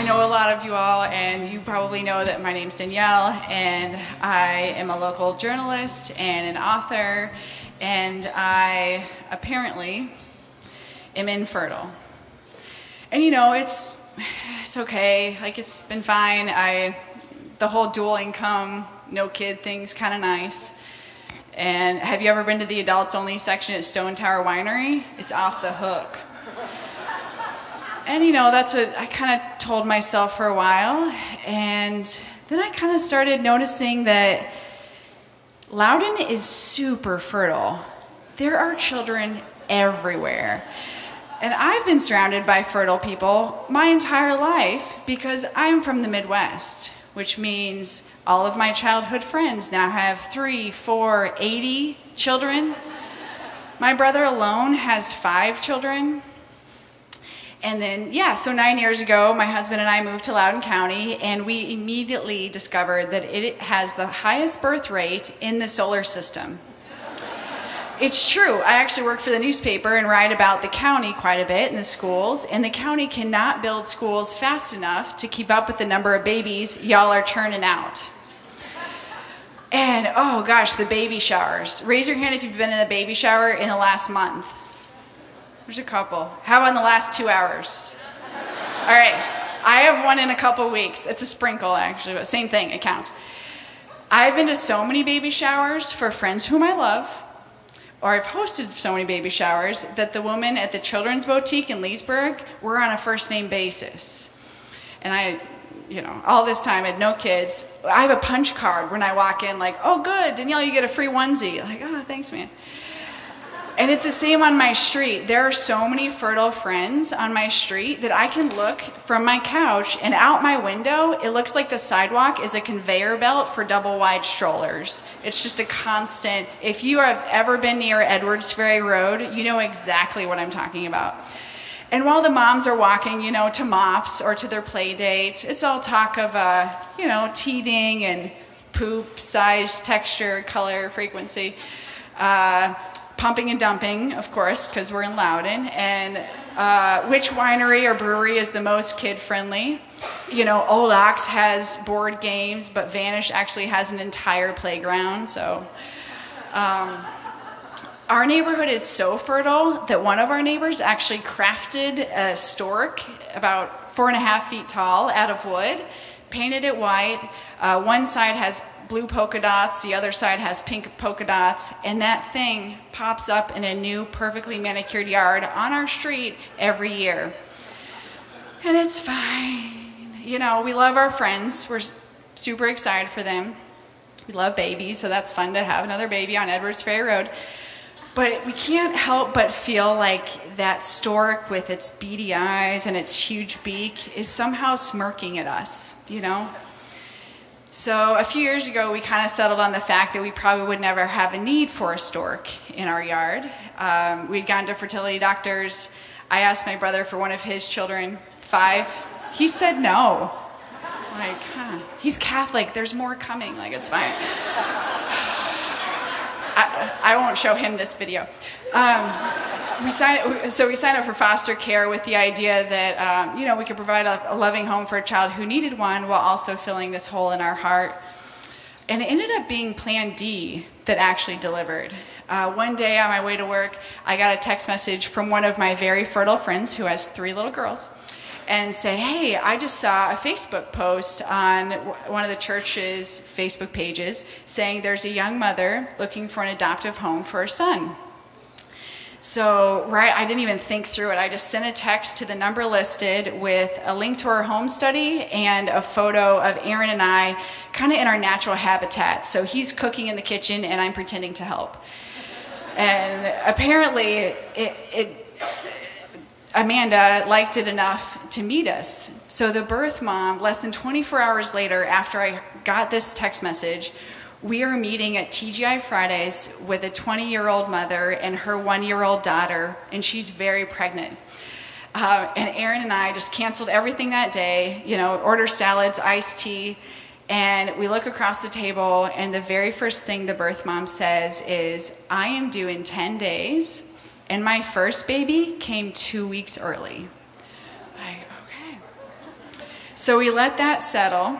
know a lot of you all, and you probably know that my name's Danielle, and I am a local journalist and an author, and I apparently am infertile. And you know, it's okay, like it's been fine. The whole dual income, no kid thing's kind of nice. And have you ever been to the adults only section at Stone Tower Winery? It's off the hook. And you know, that's what I kind of told myself for a while. And then I kind of started noticing that Loudoun is super fertile. There are children everywhere. And I've been surrounded by fertile people my entire life because I'm from the Midwest, which means all of my childhood friends now have 3, 4, 80 children. My brother alone has 5 children. And then, so 9 years ago, my husband and I moved to Loudoun County, and we immediately discovered that it has the highest birth rate in the solar system. It's true. I actually work for the newspaper and write about the county quite a bit and the schools, and the county cannot build schools fast enough to keep up with the number of babies y'all are churning out. And, oh gosh, the baby showers. Raise your hand if you've been in a baby shower in the last month. There's a couple. How about in the last 2 hours? All right, I have one in a couple weeks. It's a sprinkle, actually, but same thing, it counts. I've been to so many baby showers for friends whom I love, or I've hosted so many baby showers that the woman at the Children's Boutique in Leesburg, we're on a first name basis. And all this time I had no kids. I have a punch card when I walk in, like, oh good, Danielle, you get a free onesie. Like, oh, thanks, man. And it's the same on my street. There are so many fertile friends on my street that I can look from my couch and out my window, it looks like the sidewalk is a conveyor belt for double wide strollers. It's just a constant. If you have ever been near Edwards Ferry Road, you know exactly what I'm talking about. And while the moms are walking, to mops or to their play date, it's all talk of, teething and poop, size, texture, color, frequency. Pumping and dumping, of course, because we're in Loudoun, and which winery or brewery is the most kid-friendly. Old Ox has board games, but Vanish actually has an entire playground. So our neighborhood is so fertile that one of our neighbors actually crafted a stork about 4.5 feet tall out of wood, painted it white. One side has blue polka dots, the other side has pink polka dots, and that thing pops up in a new perfectly manicured yard on our street every year. And it's fine. We love our friends. We're super excited for them. We love babies, so that's fun to have another baby on Edwards Ferry Road. But we can't help but feel like that stork with its beady eyes and its huge beak is somehow smirking at us, So a few years ago, we kind of settled on the fact that we probably would never have a need for a stork in our yard. We'd gone to fertility doctors. I asked my brother for one of his children, 5. He said no. He's Catholic, there's more coming, it's fine. I won't show him this video. We signed up for foster care with the idea that we could provide a loving home for a child who needed one while also filling this hole in our heart. And it ended up being Plan D that actually delivered. One day on my way to work, I got a text message from one of my very fertile friends who has 3 little girls and said, hey, I just saw a Facebook post on one of the church's Facebook pages saying there's a young mother looking for an adoptive home for her son. So, I didn't even think through it. I just sent a text to the number listed with a link to our home study and a photo of Aaron and I kind of in our natural habitat. So he's cooking in the kitchen and I'm pretending to help. And apparently Amanda liked it enough to meet us. So the birth mom, less than 24 hours later after I got this text message, we are meeting at TGI Fridays with a 20-year-old mother and her 1-year-old daughter, and she's very pregnant. And Aaron and I just canceled everything that day, order salads, iced tea, and we look across the table, and the very first thing the birth mom says is, I am due in 10 days, and my first baby came 2 weeks early. Okay. So we let that settle,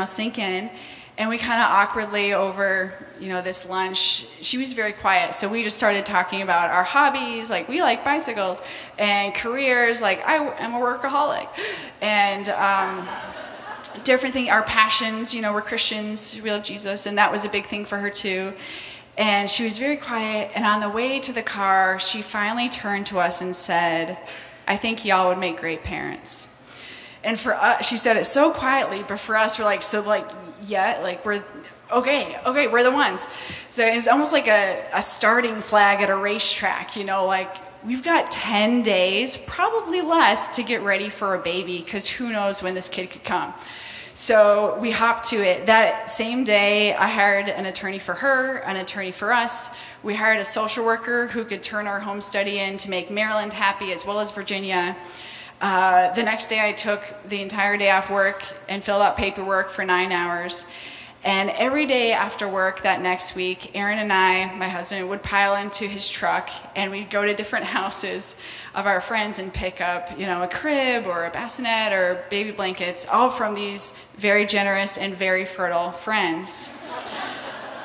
sink in. And we kind of awkwardly over, this lunch, she was very quiet. So we just started talking about our hobbies, like we like bicycles, and careers, like I am a workaholic. And different things, our passions, we're Christians, we love Jesus, and that was a big thing for her too. And she was very quiet, and on the way to the car, she finally turned to us and said, "I think y'all would make great parents." And for us, she said it so quietly, but for us, we're like, yeah, like we're okay, we're the ones. So it's almost like a starting flag at a racetrack, like we've got 10 days, probably less, to get ready for a baby, because who knows when this kid could come. So we hopped to it. That same day, I hired an attorney for her, an attorney for us. We hired a social worker who could turn our home study in to make Maryland happy as well as Virginia. The next day I took the entire day off work and filled out paperwork for 9 hours. And every day after work that next week, Aaron and I, my husband, would pile into his truck and we'd go to different houses of our friends and pick up, a crib or a bassinet or baby blankets, all from these very generous and very fertile friends.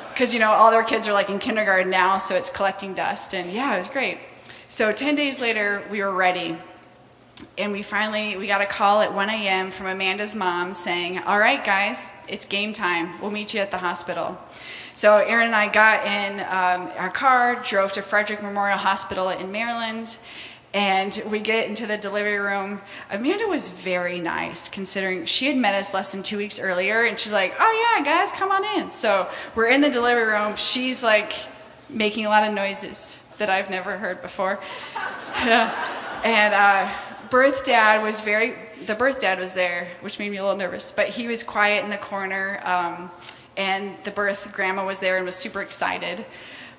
Because, all their kids are like in kindergarten now, so it's collecting dust. And yeah, it was great. So 10 days later, we were ready. And we got a call at 1 a.m. from Amanda's mom saying, "All right, guys, it's game time. We'll meet you at the hospital." So Aaron and I got in our car, drove to Frederick Memorial Hospital in Maryland, and we get into the delivery room. Amanda was very nice, considering she had met us less than 2 weeks earlier, and she's like, "Oh yeah, guys, come on in." So we're in the delivery room. She's like making a lot of noises that I've never heard before. And the birth dad was there, which made me a little nervous, but he was quiet in the corner, and the birth grandma was there and was super excited.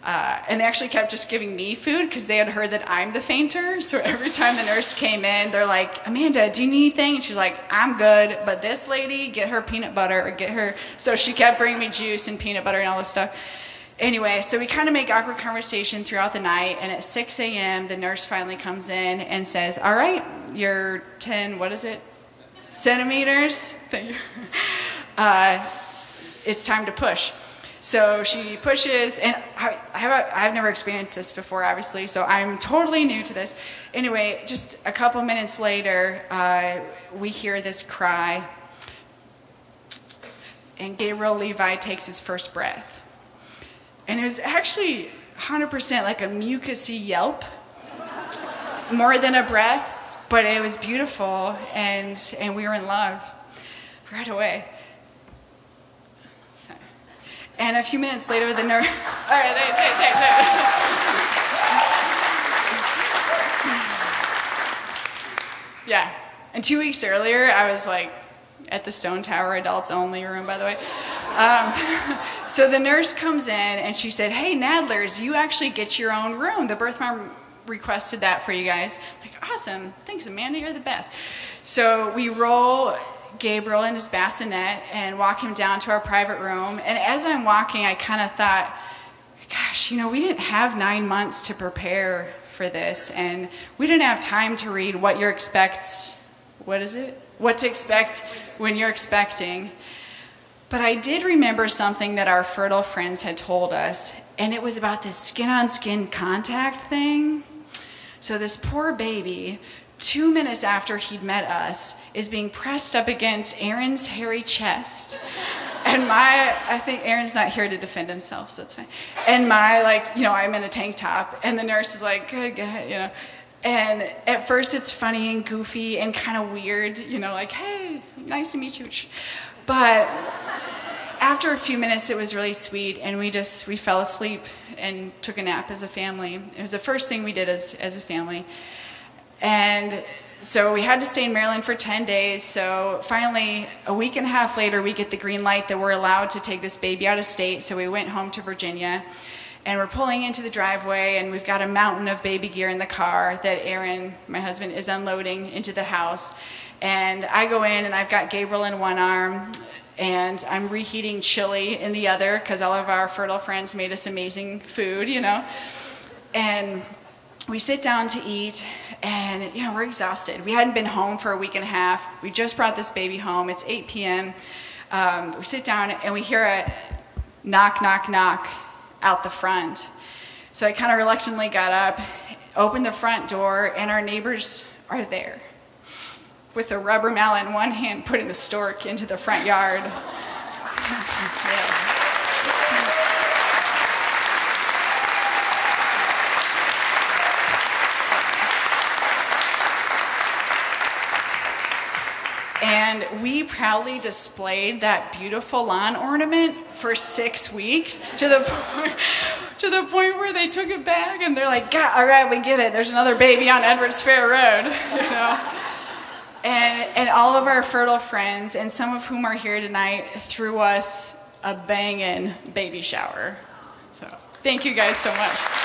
And they actually kept just giving me food because they had heard that I'm the fainter. So every time the nurse came in, they're like, "Amanda, do you need anything?" And she's like, "I'm good, but this lady, get her peanut butter or get her." So she kept bringing me juice and peanut butter and all this stuff. Anyway, so we kind of make awkward conversation throughout the night, and at 6 a.m., the nurse finally comes in and says, "All right, you're 10, centimeters? Thank you. It's time to push." So she pushes, and I've never experienced this before, obviously, so I'm totally new to this. Anyway, just a couple minutes later, we hear this cry, and Gabriel Levi takes his first breath. And it was actually 100% like a mucusy yelp, more than a breath, but it was beautiful, and we were in love right away. So, and a few minutes later, the nurse. All right, yeah. And 2 weeks earlier, I was like at the Stone Tower adults only room, by the way. So the nurse comes in and she said, "Hey, Nadlers, you actually get your own room. The birth mom requested that for you guys." I'm like, "Awesome. Thanks, Amanda. You're the best." So we roll Gabriel in his bassinet and walk him down to our private room. And as I'm walking, I kind of thought, gosh, we didn't have 9 months to prepare for this. And we didn't have time to read what to expect when you're expecting. But I did remember something that our fertile friends had told us, and it was about this skin-on-skin contact thing. So this poor baby, 2 minutes after he'd met us, is being pressed up against Aaron's hairy chest. And I think Aaron's not here to defend himself, so that's fine. And I'm in a tank top, and the nurse is like, "Good, good," And at first it's funny and goofy and kind of weird, like, "Hey, nice to meet you." But after a few minutes, it was really sweet, and we fell asleep and took a nap as a family. It was the first thing we did as a family. And so we had to stay in Maryland for 10 days. So finally, a week and a half later, we get the green light that we're allowed to take this baby out of state. So we went home to Virginia, and we're pulling into the driveway, and we've got a mountain of baby gear in the car that Aaron, my husband, is unloading into the house. And I go in, and I've got Gabriel in one arm, and I'm reheating chili in the other, because all of our fertile friends made us amazing food, And we sit down to eat, And, we're exhausted. We hadn't been home for a week and a half. We just brought this baby home. It's 8 p.m. We sit down and we hear a knock, knock, knock out the front. So I kind of reluctantly got up, opened the front door, and our neighbors are there with a rubber mallet in one hand, putting the stork into the front yard. Yeah. And we proudly displayed that beautiful lawn ornament for 6 weeks to the point where they took it back and they're like, God, all right, we get it. There's another baby on Edwards Fair Road, And all of our fertile friends, and some of whom are here tonight, threw us a banging baby shower. So thank you guys so much.